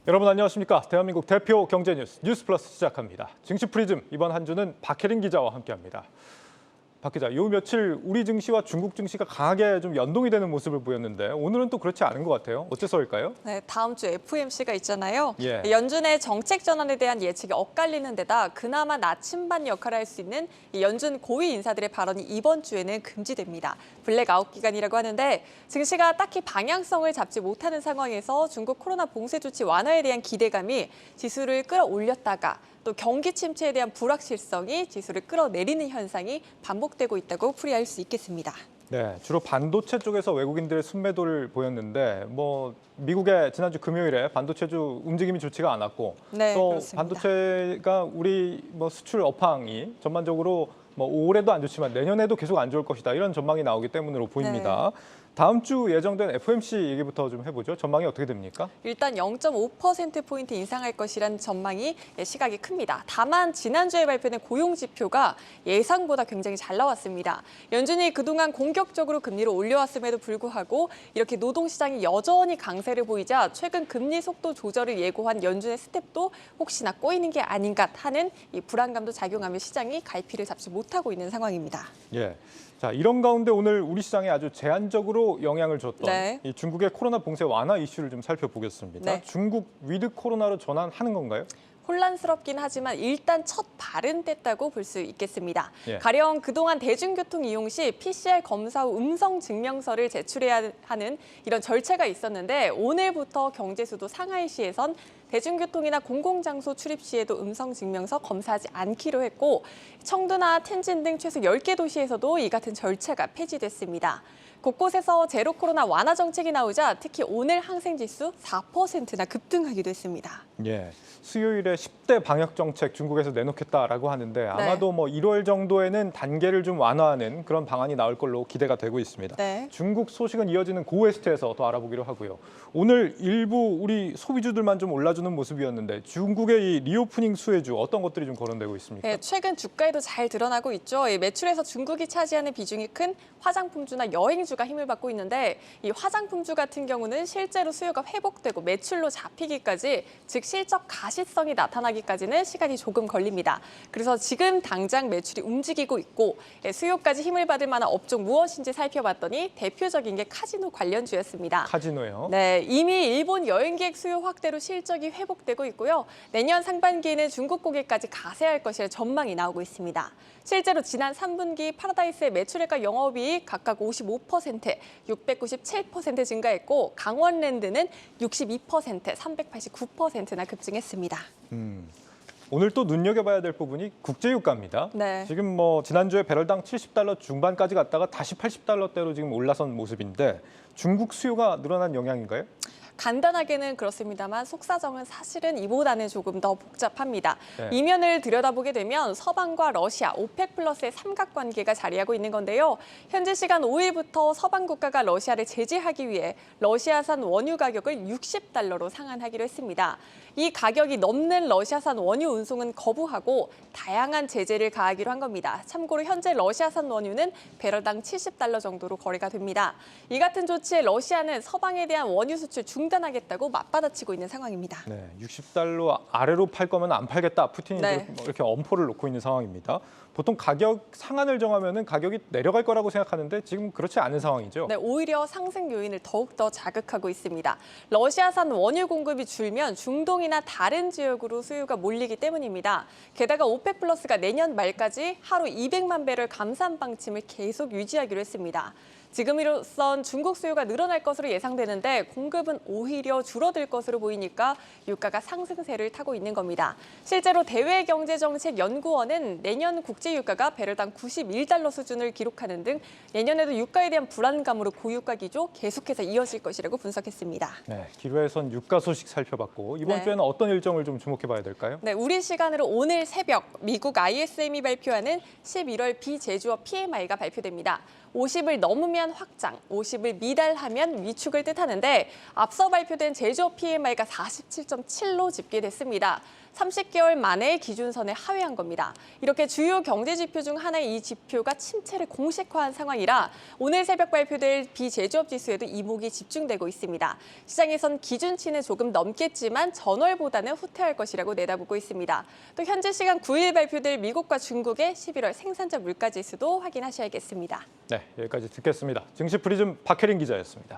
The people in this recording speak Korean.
여러분 안녕하십니까? 대한민국 대표 경제 뉴스 뉴스플러스 시작합니다. 증시 프리즘 이번 한 주는 박혜린 기자와 함께합니다. 박 기자, 요 며칠 우리 증시와 중국 증시가 강하게 좀 연동이 되는 모습을 보였는데 오늘은 또 그렇지 않은 것 같아요. 어째서일까요? 네, 다음 주 FOMC가 있잖아요. 예. 연준의 정책 전환에 대한 예측이 엇갈리는 데다 그나마 나침반 역할을 할 수 있는 이 연준 고위 인사들의 발언이 이번 주에는 금지됩니다. 블랙아웃 기간이라고 하는데 증시가 딱히 방향성을 잡지 못하는 상황에서 중국 코로나 봉쇄 조치 완화에 대한 기대감이 지수를 끌어올렸다가 또 경기 침체에 대한 불확실성이 지수를 끌어내리는 현상이 반복되고 있다고 풀이할 수 있겠습니다. 네, 주로 반도체 쪽에서 외국인들의 순매도를 보였는데 미국의 지난주 금요일에 반도체주 움직임이 좋지가 않았고 네, 또 그렇습니다. 반도체가 우리 수출 업황이 전반적으로 올해도 안 좋지만 내년에도 계속 안 좋을 것이다 이런 전망이 나오기 때문으로 보입니다. 다음 주 예정된 FOMC 얘기부터 좀 해보죠. 전망이 어떻게 됩니까? 일단 0.5%포인트 인상할 것이라는 전망이 시각이 큽니다. 다만 지난주에 발표된 고용 지표가 예상보다 굉장히 잘 나왔습니다. 연준이 그동안 공격적으로 금리를 올려왔음에도 불구하고 이렇게 노동시장이 여전히 강세를 보이자 최근 금리 속도 조절을 예고한 연준의 스텝도 혹시나 꼬이는 게 아닌가 하는 이 불안감도 작용하며 시장이 갈피를 잡지 못하고 있는 상황입니다. 예. 자, 이런 가운데 오늘 우리 시장에 아주 제한적으로 영향을 줬던 이 중국의 코로나 봉쇄 완화 이슈를 좀 살펴보겠습니다. 네. 중국 위드 코로나로 전환하는 건가요? 혼란스럽긴 하지만 일단 첫 발은 뗐다고 볼 수 있겠습니다. 예. 가령 그동안 대중교통 이용 시 PCR 검사 후 음성 증명서를 제출해야 하는 이런 절차가 있었는데 오늘부터 경제수도 상하이시에선 대중교통이나 공공장소 출입 시에도 음성 증명서 검사하지 않기로 했고 청두나 텐진 등 최소 10개 도시에서도 이 같은 절차가 폐지됐습니다. 곳곳에서 제로 코로나 완화 정책이 나오자 특히 오늘 항생지수 4%나 급등하기도 했습니다. 예. 수요일에 10대 방역 정책 중국에서 내놓겠다라고 하는데 아마도 1월 정도에는 단계를 좀 완화하는 그런 방안이 나올 걸로 기대가 되고 있습니다. 네. 중국 소식은 이어지는 고웨스트에서 더 알아보기로 하고요. 오늘 일부 우리 소비주들만 좀 올라주는 모습이었는데 중국의 이 리오프닝 수혜주 어떤 것들이 좀 거론되고 있습니까? 네, 최근 주가에도 잘 드러나고 있죠. 매출에서 중국이 차지하는 비중이 큰 화장품주나 여행주가 힘을 받고 있는데 이 화장품주 같은 경우는 실제로 수요가 회복되고 매출로 잡히기까지 즉 실적 가시성이 나타나기까지는 시간이 조금 걸립니다. 그래서 지금 당장 매출이 움직이고 있고 수요까지 힘을 받을 만한 업종 무엇인지 살펴봤더니 대표적인 게 카지노 관련주였습니다. 카지노요? 네, 이미 일본 여행객 수요 확대로 실적이 회복되고 있고요. 내년 상반기에는 중국 고객까지 가세할 것이라 전망이 나오고 있습니다. 실제로 지난 3분기 파라다이스의 매출액과 영업이익 각각 55%, 697% 증가했고 강원랜드는 62%, 389%나 급증했습니다. 오늘 또 눈여겨봐야 될 부분이 국제유가입니다. 네. 지금 지난주에 배럴당 70달러 중반까지 갔다가 다시 80달러대로 지금 올라선 모습인데 중국 수요가 늘어난 영향인가요? 간단하게는 그렇습니다만 속사정은 사실은 이보다는 조금 더 복잡합니다. 네. 이면을 들여다보게 되면 서방과 러시아, 오펙 플러스의 삼각관계가 자리하고 있는 건데요. 현재 시간 5일부터 서방 국가가 러시아를 제재하기 위해 러시아산 원유 가격을 60달러로 상한하기로 했습니다. 이 가격이 넘는 러시아산 원유 운송은 거부하고 다양한 제재를 가하기로 한 겁니다. 참고로 현재 러시아산 원유는 배럴당 70달러 정도로 거래가 됩니다. 이 같은 조치에 러시아는 서방에 대한 원유 수출 중단하겠다고 맞받아치고 있는 상황입니다. 네, 60달러 아래로 팔 거면 안 팔겠다. 푸틴이 네. 이렇게 엄포를 놓고 있는 상황입니다. 보통 가격 상한을 정하면은 가격이 내려갈 거라고 생각하는데 지금 그렇지 않은 상황이죠. 네, 오히려 상승 요인을 더욱더 자극하고 있습니다. 러시아산 원유 공급이 줄면 중동이나 다른 지역으로 수요가 몰리기 때문입니다. 게다가 오펙 플러스가 내년 말까지 하루 200만 배럴 감산 방침을 계속 유지하기로 했습니다. 지금으로선 중국 수요가 늘어날 것으로 예상되는데 공급은 오히려 줄어들 것으로 보이니까 유가가 상승세를 타고 있는 겁니다. 실제로 대외경제정책연구원은 내년 국제유가가 배럴당 91달러 수준을 기록하는 등 내년에도 유가에 대한 불안감으로 고유가 기조 계속해서 이어질 것이라고 분석했습니다. 네, 기로에선 유가 소식 살펴봤고 이번 주에는 어떤 일정을 좀 주목해봐야 될까요? 네, 우리 시간으로 오늘 새벽 미국 ISM이 발표하는 11월 비제조업 PMI가 발표됩니다. 50을 넘으면 확장, 50을 미달하면 위축을 뜻하는데 앞서 발표된 제조업 PMI가 47.7로 집계됐습니다. 30개월 만에 기준선에 하회한 겁니다. 이렇게 주요 경제 지표 중 하나의 이 지표가 침체를 공식화한 상황이라 오늘 새벽 발표될 비제조업 지수에도 이목이 집중되고 있습니다. 시장에선 기준치는 조금 넘겠지만 전월보다는 후퇴할 것이라고 내다보고 있습니다. 또 현재 시간 9일 발표될 미국과 중국의 11월 생산자 물가 지수도 확인하셔야겠습니다. 네, 여기까지 듣겠습니다. 증시 프리즘 박혜린 기자였습니다.